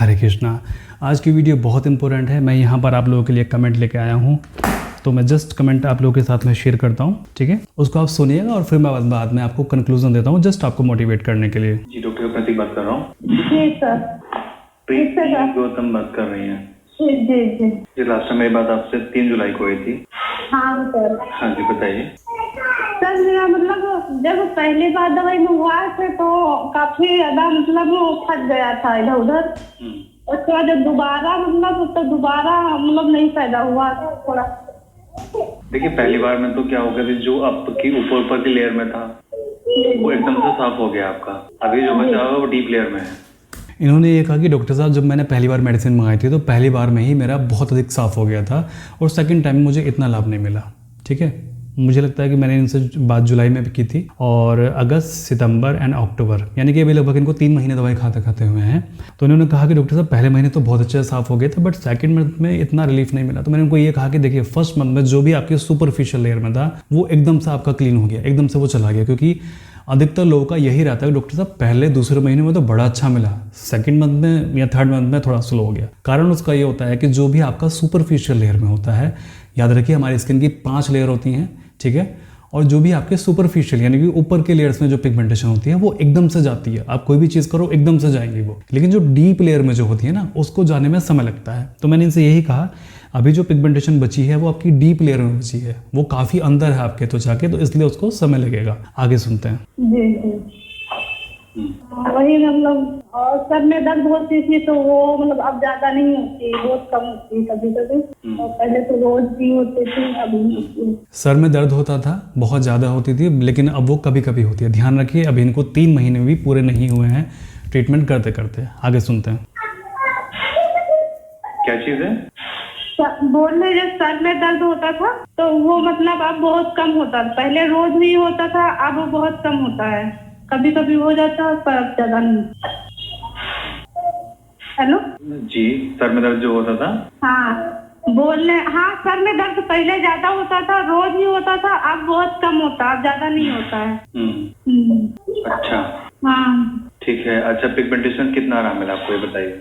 हरे कृष्णा। आज की वीडियो बहुत इंपॉर्टेंट है। मैं यहाँ पर आप लोगों के लिए कमेंट लेके आया हूँ, तो मैं जस्ट कमेंट आप लोगों के साथ में शेयर करता हूँ, ठीक है। उसको आप सुनिएगा और फिर मैं बाद में आपको कंक्लूजन देता हूँ, जस्ट आपको मोटिवेट करने के लिए। जी डॉक्टर प्रतीक बात कर रहा हूँ। जी सर। प्रीति गौतम बात कर रही हैं। जी जी जी। जी लास्ट टाइम मेरी बात आपसे 3 जुलाई को हुई थी। हाँ सर। हाँ जी बताइए। सर मेरा मतलब जब पहली बार दवाई मंगवाए थे तो काफी ज्यादा मतलब फट गया था इधर उधर। उसके बाद जब दोबारा मतलब नहीं फायदा हुआ थोड़ा। देखिए पहली बार में तो क्या हो गया, जो आपकी ऊपर की लेयर में था वो एकदम से साफ हो गया आपका। अभी जो बचा हुआ वो डीप लेयर में है। इन्होंने ये कहा कि डॉक्टर साहब जब मैंने पहली बार मेडिसिन मंगाई थी तो पहली बार में ही मेरा बहुत अधिक साफ़ हो गया था और सेकंड टाइम मुझे इतना लाभ नहीं मिला, ठीक है। मुझे लगता है कि मैंने इनसे बात जुलाई में भी की थी और अगस्त, सितंबर एंड अक्टूबर, यानी कि अभी लगभग इनको 3 महीने दवाई खाते हुए हैं। तो इन्होंने कहा कि डॉक्टर साहब पहले महीने तो बहुत अच्छे से साफ़ हो गए थे, बट सेकंड मंथ में इतना रिलीफ नहीं मिला। तो मैंने उनको ये कहा कि देखिए फर्स्ट मंथ में जो भी आपके सुपरफिशियल लेयर में था वो एकदम से आपका क्लीन हो गया, एकदम से वो चला गया, क्योंकि अधिकतर लोगों का यही रहता है कि डॉक्टर साहब पहले दूसरे महीने में तो बड़ा अच्छा मिला, सेकंड मंथ में या थर्ड मंथ में थोड़ा स्लो हो गया। कारण उसका ये होता है कि जो भी आपका सुपरफिशियल लेयर में होता है, याद रखिए हमारी स्किन की 5 लेयर होती हैं, ठीक है। और जो भी आपके सुपरफिशियल यानी कि ऊपर के लेयर्स में जो पिगमेंटेशन होती है वो एकदम से जाती है। आप कोई भी चीज़ करो एकदम से जाएंगी वो, लेकिन जो डीप लेयर में जो होती है ना उसको जाने में समय लगता है। तो मैंने इनसे यही कहा अभी जो पिगमेंटेशन बची है वो आपकी डीप लेयर में बची है, वो काफ़ी अंदर है आपके त्वचा के, तो इसलिए उसको समय लगेगा। आगे सुनते हैं। जी जी। वही मतलब और सर में दर्द होती थी तो वो मतलब अब ज्यादा नहीं होती, बहुत कम होती कभी कभी। और पहले तो रोज भी होती थी, अभी सर में दर्द होता था, बहुत ज़्यादा होती थी, लेकिन अब वो कभी कभी होती है। ध्यान रखिए अभी इनको 3 महीने भी पूरे नहीं हुए हैं ट्रीटमेंट करते करते। आगे सुनते हैं। क्या चीज़ है? बोलने जब सर में दर्द होता था तो वो मतलब अब बहुत कम होता था। पहले रोज ही होता था, अब वो बहुत कम होता है, कभी कभी हो जाता है पर अब ज्यादा नहीं। हेलो जी, सर में दर्द जो होता था। हाँ सर में दर्द पहले ज्यादा होता था, रोज ही होता था, अब बहुत कम होता है, अब ज्यादा नहीं होता है। अच्छा हाँ ठीक है। अच्छा पिगमेंटेशन कितना आराम मिला आपको ये बताइए।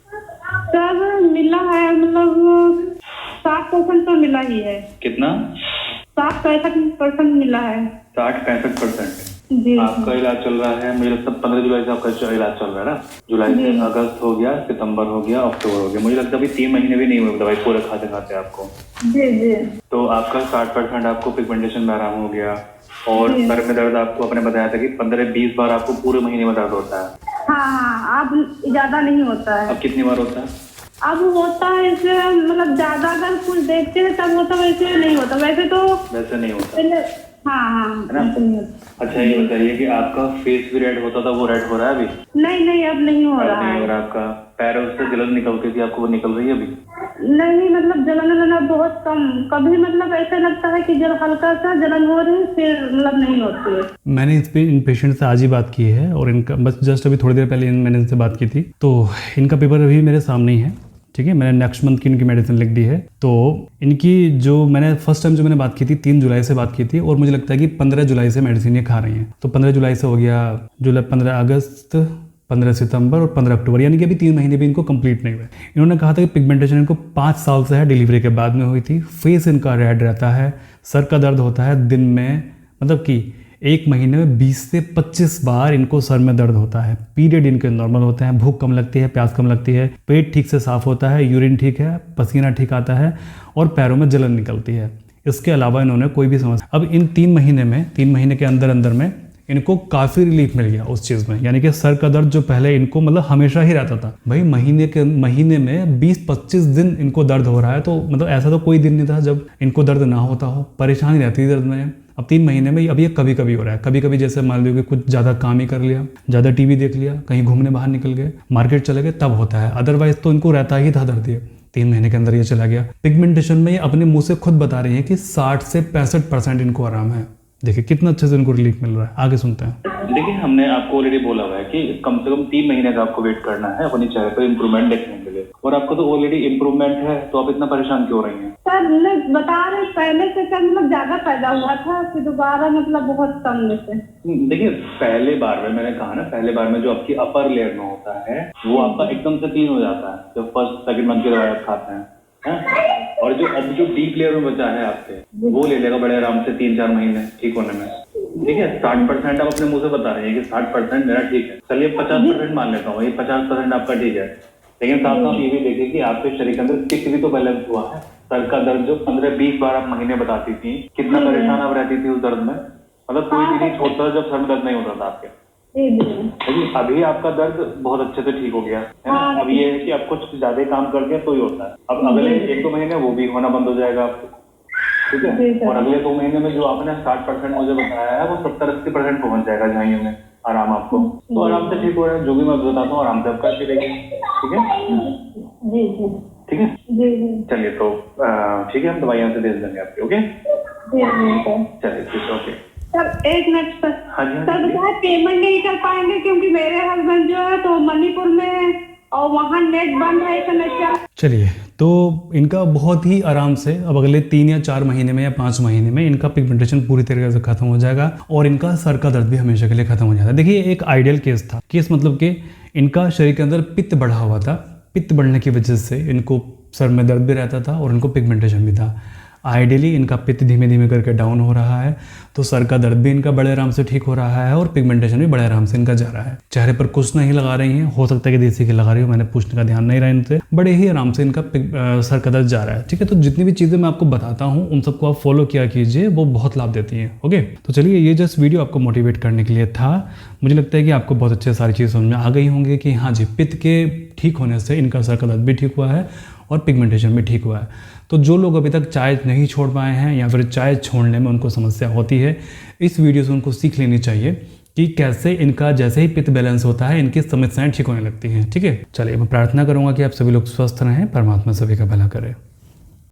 सर मिला है मतलब 60% तो मिला ही है। कितना? 60-65% मिला है। 60-65%? जी। आपका इलाज चल रहा है, मुझे लगता है 15 जुलाई से आपका इलाज चल रहा है ना। जुलाई से अगस्त हो गया, सितंबर हो गया, अक्टूबर हो गया, मुझे लगता है अभी 3 महीने भी नहीं हुए दवाई पूरे खाते खाते आपको। जी जी। तो आपका 60% आपको पिगमेंटेशन में आराम हो गया और सर में दर्द आपको आपने बताया था कि 15-20 बार आपको पूरे महीने में दर्द होता है। हाँ अब ज्यादा नहीं होता है। अब कितनी बार होता है? अब होता है इसे मतलब ज्यादा अगर कुछ देखते हैं तब होता, वैसे नहीं होता। वैसे नहीं होता। हाँ है ना। अच्छा ये बताइए कि आपका फेस भी रेड होता था, वो रेड हो रहा है अभी? नहीं अब नहीं हो रहा है। आपका पैरों से जलन निकलती थी आपको, वो निकल रही है अभी? नहीं मतलब जलन बहुत कम, कभी मतलब ऐसा लगता है कि जब हल्का सा जलन हो रही है फिर मतलब नहीं होती है। मैंने इन पेशेंट से आज ही बात की है और इनका बस जस्ट अभी थोड़ी देर पहले मैंने इनसे बात की थी, तो इनका पेपर अभी मेरे सामने ही है, ठीक है। मैंने नेक्स्ट मंथ की इनकी मेडिसिन लिख दी है। तो इनकी जो मैंने फर्स्ट टाइम जो मैंने बात की थी 3 जुलाई से बात की थी और मुझे लगता है कि 15 जुलाई से मेडिसिन ये खा रही हैं। तो 15 जुलाई से हो गया जुलाई, 15 अगस्त, 15 सितंबर और 15 अक्टूबर, यानी कि अभी 3 महीने भी इनको कंप्लीट नहीं हुए। इन्होंने कहा था कि पिगमेंटेशन इनको 5 साल से है, डिलीवरी के बाद में हुई थी। फेस इनका रेड रहता है, सर का दर्द होता है दिन में, मतलब कि 1 महीने में 20 से 25 बार इनको सर में दर्द होता है। पीरियड इनके नॉर्मल होते हैं, भूख कम लगती है, प्यास कम लगती है, पेट ठीक से साफ होता है, यूरिन ठीक है, पसीना ठीक आता है और पैरों में जलन निकलती है। इसके अलावा इन्होंने कोई भी समस्या, अब इन 3 महीने के अंदर में इनको काफ़ी रिलीफ मिल गया उस चीज़ में। यानी कि सर का दर्द जो पहले इनको मतलब हमेशा ही रहता था, भाई महीने में 20-25 दिन इनको दर्द हो रहा है, तो मतलब ऐसा तो कोई दिन नहीं था जब इनको दर्द ना होता हो, परेशानी रहती दर्द में। अब 3 महीने में अब ये कभी कभी हो रहा है। कभी कभी जैसे मान लो कि कुछ ज़्यादा काम ही कर लिया, ज़्यादा टीवी देख लिया, कहीं घूमने बाहर निकल गए, मार्केट चले गए, तब होता है। अदरवाइज तो इनको रहता ही था दर्द, ये 3 महीने के अंदर ये चला गया। पिगमेंटेशन में ये अपने मुंह से खुद बता रही है कि 60 से 65% इनको आराम है। देखिए कितना अच्छे से इनको रिलीफ मिल रहा है। आगे सुनते हैं। देखिए हमने आपको ऑलरेडी बोला हुआ है कि कम से कम 3 महीने का आपको वेट करना है अपने चेहरे पर इंप्रूवमेंट देखने के लिए। और आपको तो ऑलरेडी इम्प्रूवमेंट है, तो आप इतना परेशान क्यों हो रही हैं? सर मैं बता रहे पहले से क्या मतलब ज्यादा पैदा हुआ था, फिर दोबारा मतलब बहुत कम में से। देखिए पहले बार में मैंने कहा ना, पहले बार में जो आपकी अपर लेयर में होता है वो आपका एकदम से क्लीन हो जाता है जब फर्स्ट सेकंड मंथ की दवाई आप खाते हैं, और जो अब जो डीप लेयर में बचा है आपके वो ले लेगा बड़े आराम से 3-4 महीने ठीक होने में। ठीक है, 60% आप अपने मुंह से बता रहे हैं कि 60% मेरा ठीक है, चलिए 50% मान लेता हूँ, ये 50% आपका ठीक है, लेकिन साथ साथ ये भी देखिए कि आपके शरीर के अंदर पित्त भी तो बैलेंस हुआ है। सर का दर्द जो 15-20 बार आप महीने बताती थी, कितना परेशान आप रहती थी उस दर्द में, मतलब कोई भी नहीं छोड़ता जब सर में दर्द नहीं होता था आपके। लेकिन अभी आपका दर्द बहुत अच्छे से ठीक हो गया है ना। अब ये है कि आप कुछ ज्यादा काम करते हैं तो ही होता है। अब अगले 1-2 महीने वो भी होना बंद हो जाएगा आपको, ठीक है, और अगले 2 महीने में जो आपने 60% मुझे बताया है वो 70-80% पहुंच जाएगा झाइयों में आराम आपको, तो आराम से ठीक हो रहा है। जो भी मैं बताता हूँ आराम से आप करते रहिए, ठीक है? ठीक है, चलिए तो ठीक है, हम दवाइयाँ से दे देंगे आपकी। ओके चलिए ठीक है, ओके सर। एक मिनट सर, सर बताए पेमेंट नहीं कर पाएंगे क्योंकि मेरे हस्बैंड जो है तो मणिपुर में और वहाँ नेट बंद है कनेक्शन। चलिए, तो इनका बहुत ही आराम से अब अगले 3 या 4 महीने में या 5 महीने में इनका पिगमेंटेशन पूरी तरीके से खत्म हो जाएगा और इनका सर का दर्द भी हमेशा के लिए खत्म हो जाता है। देखिए एक आइडियल केस था, केस मतलब कि इनका शरीर के अंदर पित्त बढ़ा हुआ था, पित्त बढ़ने की वजह से इनको सर में दर्द भी रहता था और इनको पिगमेंटेशन भी था। आइडियली इनका पित्त धीमे धीमे करके डाउन हो रहा है, तो सर का दर्द भी इनका बड़े आराम से ठीक हो रहा है और पिगमेंटेशन भी बड़े आराम से इनका जा रहा है। चेहरे पर कुछ नहीं लगा रही हैं, हो सकता है कि देसी की लगा रही हो, मैंने पूछने का ध्यान नहीं रहा इनसे, बड़े ही आराम से इनका सर का दर्द जा रहा है। ठीक है, तो जितनी भी चीज़ें मैं आपको बताता हूँ उन सबको आप फॉलो किया कीजिए, वो बहुत लाभ देती हैं। ओके, तो चलिए ये जस्ट वीडियो आपको मोटिवेट करने के लिए था। मुझे लगता है कि आपको बहुत अच्छे सारी चीज़ समझ में आ गई होंगी कि हाँ जी, पित्त के ठीक होने से इनका सर का दर्द भी ठीक हुआ है और पिगमेंटेशन भी ठीक हुआ है। तो जो लोग अभी तक चाय नहीं छोड़ पाए हैं या फिर चाय छोड़ने में उनको समस्या होती है, इस वीडियो से उनको सीख लेनी चाहिए कि कैसे इनका जैसे ही पित्त बैलेंस होता है इनकी समस्याएं ठीक होने लगती हैं। ठीक है, चलिए मैं प्रार्थना करूंगा कि आप सभी लोग स्वस्थ रहें, परमात्मा सभी का भला करे।